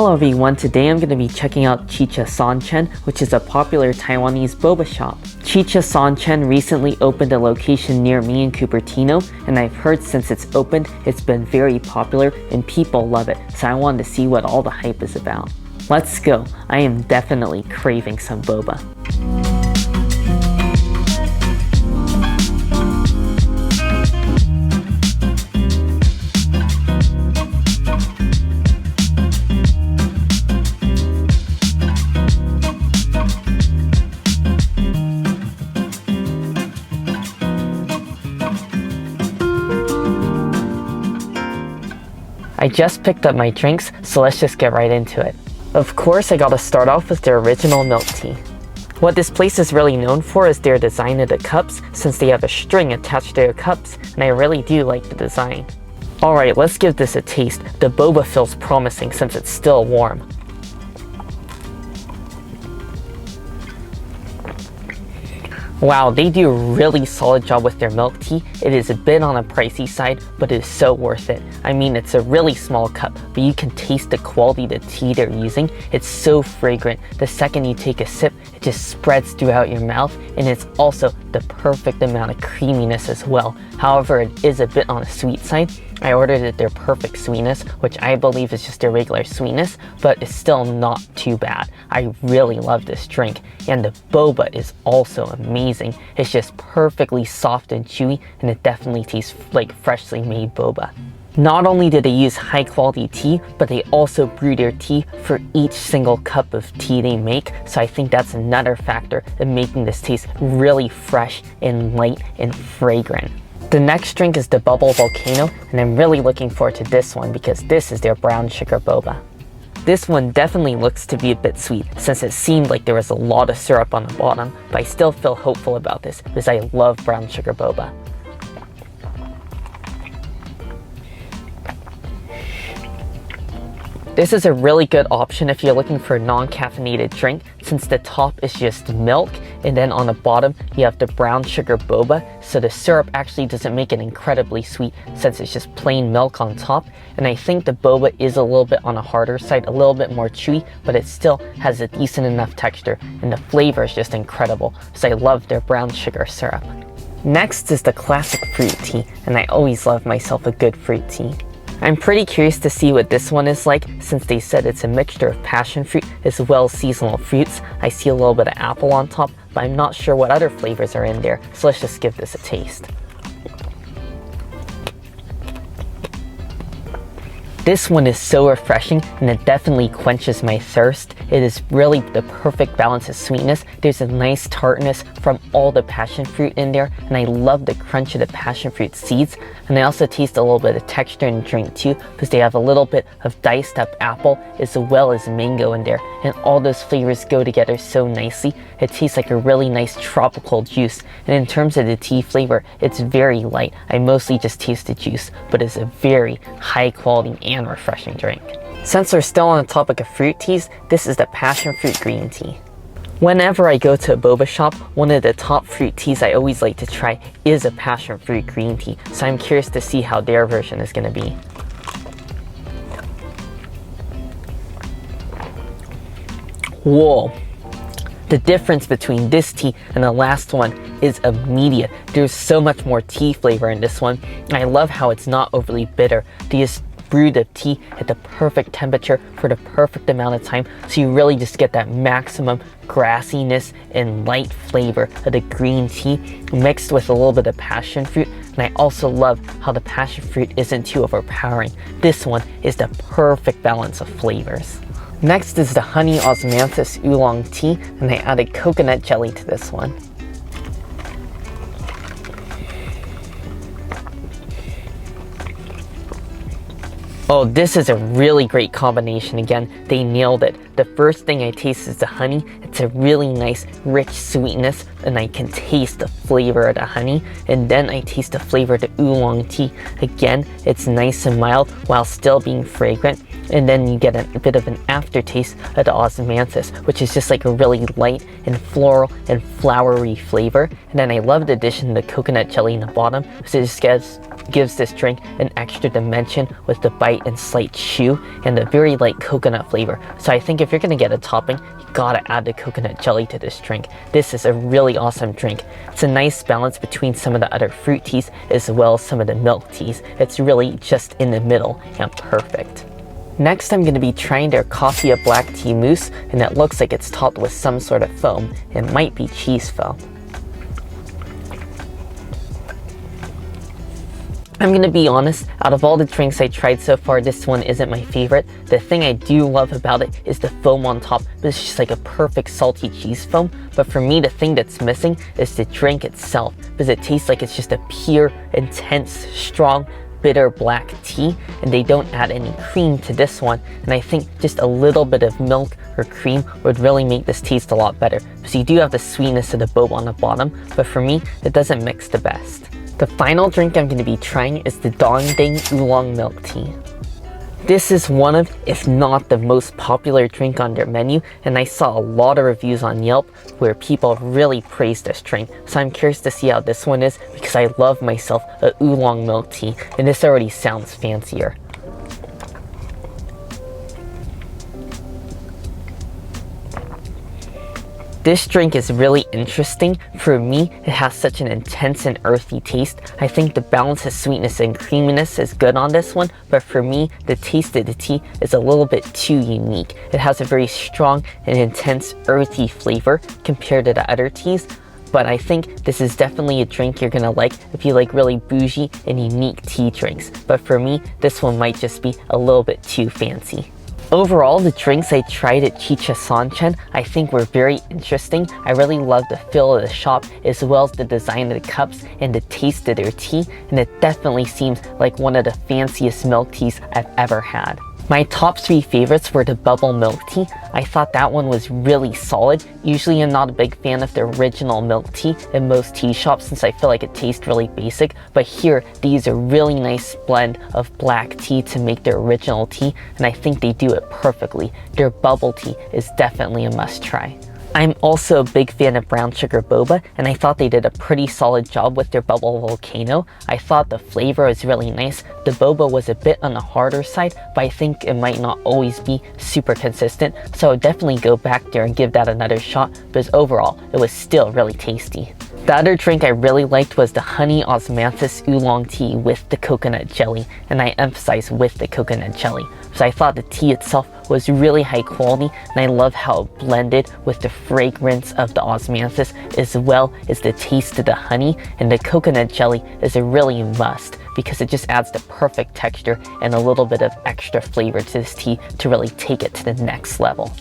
Hello everyone, today I'm going to be checking out Chicha San Chen, which is a popular Taiwanese boba shop. Chicha San Chen recently opened a location near me in Cupertino, and I've heard since it's opened, it's been very popular and people love it, so I wanted to see what all the hype is about. Let's go, I am definitely craving some boba. I just picked up my drinks, so let's just get right into it. Of course, I gotta start off with their original milk tea. What this place is really known for is their design of the cups, since they have a string attached to their cups, and I really do like the design. Alright, let's give this a taste. The boba feels promising since it's still warm. Wow, they do a really solid job with their milk tea. It is a bit on the pricey side, but it is so worth it. I mean, it's a really small cup, but you can taste the quality of the tea they're using. It's so fragrant. The second you take a sip, it just spreads throughout your mouth, and it's also the perfect amount of creaminess as well. However, it is a bit on the sweet side. I ordered it their perfect sweetness, which I believe is just their regular sweetness, but it's still not too bad. I really love this drink, and the boba is also amazing. It's just perfectly soft and chewy, and it definitely tastes like freshly made boba. Not only did they use high quality tea, but they also brew their tea for each single cup of tea they make, so I think that's another factor in making this taste really fresh and light and fragrant. The next drink is the Bubble Volcano, and I'm really looking forward to this one because this is their brown sugar boba. This one definitely looks to be a bit sweet since it seemed like there was a lot of syrup on the bottom, but I still feel hopeful about this because I love brown sugar boba. This is a really good option if you're looking for a non-caffeinated drink, since the top is just milk and then on the bottom you have the brown sugar boba, so the syrup actually doesn't make it incredibly sweet since it's just plain milk on top. And I think the boba is a little bit on the harder side, a little bit more chewy, but it still has a decent enough texture, and the flavor is just incredible, so I love their brown sugar syrup. Next is the classic fruit tea, and I always love myself a good fruit tea. I'm pretty curious to see what this one is like, since they said it's a mixture of passion fruit as well as seasonal fruits. I see a little bit of apple on top, but I'm not sure what other flavors are in there, so let's just give this a taste. This one is so refreshing, and it definitely quenches my thirst. It is really the perfect balance of sweetness. There's a nice tartness from all the passion fruit in there, and I love the crunch of the passion fruit seeds. And I also taste a little bit of texture in the drink too, because they have a little bit of diced up apple as well as mango in there, and all those flavors go together so nicely. It tastes like a really nice tropical juice, and in terms of the tea flavor, it's very light. I mostly just taste the juice, but it's a very high quality and refreshing drink. Since we're still on the topic of fruit teas, this is the passion fruit green tea. Whenever I go to a boba shop, one of the top fruit teas I always like to try is a passion fruit green tea, so I'm curious to see how their version is going to be. Whoa! The difference between this tea and the last one is immediate. There's so much more tea flavor in this one. I love how it's not overly bitter. They just brew the tea at the perfect temperature for the perfect amount of time, so you really just get that maximum grassiness and light flavor of the green tea mixed with a little bit of passion fruit. And I also love how the passion fruit isn't too overpowering. This one is the perfect balance of flavors. Next is the honey osmanthus oolong tea, and I added coconut jelly to this one. Oh, this is a really great combination again. They nailed it. The first thing I taste is the honey. It's a really nice, rich sweetness, and I can taste the flavor of the honey. And then I taste the flavor of the oolong tea. Again, it's nice and mild while still being fragrant. And then you get a bit of an aftertaste of the osmanthus, which is just like a really light and floral and flowery flavor. And then I love the addition of the coconut jelly in the bottom, because it just gives gives this drink an extra dimension with the bite and slight chew and the very light coconut flavor. So I think if you're gonna get a topping, you gotta add the coconut jelly to this drink. This is a really awesome drink. It's a nice balance between some of the other fruit teas as well as some of the milk teas. It's really just in the middle and perfect. Next, I'm going to be trying their coffee of black tea mousse, and it looks like it's topped with some sort of foam. It might be cheese foam. I'm going to be honest, out of all the drinks I tried so far, this one isn't my favorite. The thing I do love about it is the foam on top, but it's just like a perfect salty cheese foam. But for me, the thing that's missing is the drink itself, because it tastes like it's just a pure, intense, strong, bitter black tea, and they don't add any cream to this one, and I think just a little bit of milk or cream would really make this taste a lot better, because you do have the sweetness of the boba on the bottom, but for me it doesn't mix the best. The final drink I'm going to be trying is the Dongding Oolong Milk Tea. This is one of, if not the most popular drink on their menu, and I saw a lot of reviews on Yelp where people really praised this drink. So I'm curious to see how this one is, because I love myself a oolong milk tea, and this already sounds fancier. This drink is really interesting. For me, it has such an intense and earthy taste. I think the balance of sweetness and creaminess is good on this one, but for me, the taste of the tea is a little bit too unique. It has a very strong and intense earthy flavor compared to the other teas, but I think this is definitely a drink you're gonna like if you like really bougie and unique tea drinks. But for me, this one might just be a little bit too fancy. Overall, the drinks I tried at Chicha San Chen I think were very interesting. I really loved the feel of the shop as well as the design of the cups and the taste of their tea, and it definitely seems like one of the fanciest milk teas I've ever had. My top 3 favorites were the bubble milk tea. I thought that one was really solid. Usually I'm not a big fan of the original milk tea in most tea shops since I feel like it tastes really basic, but here they use a really nice blend of black tea to make their original tea, and I think they do it perfectly. Their bubble tea is definitely a must try. I'm also a big fan of brown sugar boba, and I thought they did a pretty solid job with their bubble volcano. I thought the flavor was really nice. The boba was a bit on the harder side, but I think it might not always be super consistent, so I would definitely go back there and give that another shot, because overall, it was still really tasty. The other drink I really liked was the honey osmanthus oolong tea with the coconut jelly, and I emphasize with the coconut jelly. So I thought the tea itself was really high quality, and I love how it blended with the fragrance of the osmanthus as well as the taste of the honey, and the coconut jelly is a really must because it just adds the perfect texture and a little bit of extra flavor to this tea to really take it to the next level.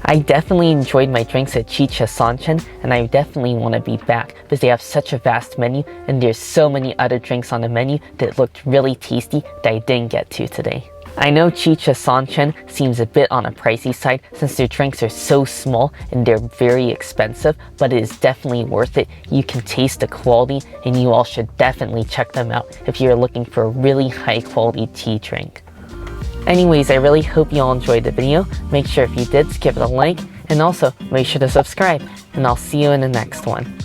I definitely enjoyed my drinks at Chicha San Chen, and I definitely want to be back because they have such a vast menu and there's so many other drinks on the menu that looked really tasty that I didn't get to today. I know Chicha San Chen seems a bit on a pricey side since their drinks are so small and they're very expensive, but it is definitely worth it. You can taste the quality, and you all should definitely check them out if you're looking for a really high quality tea drink. Anyways, I really hope you all enjoyed the video. Make sure if you did, give it a like, and also make sure to subscribe, and I'll see you in the next one.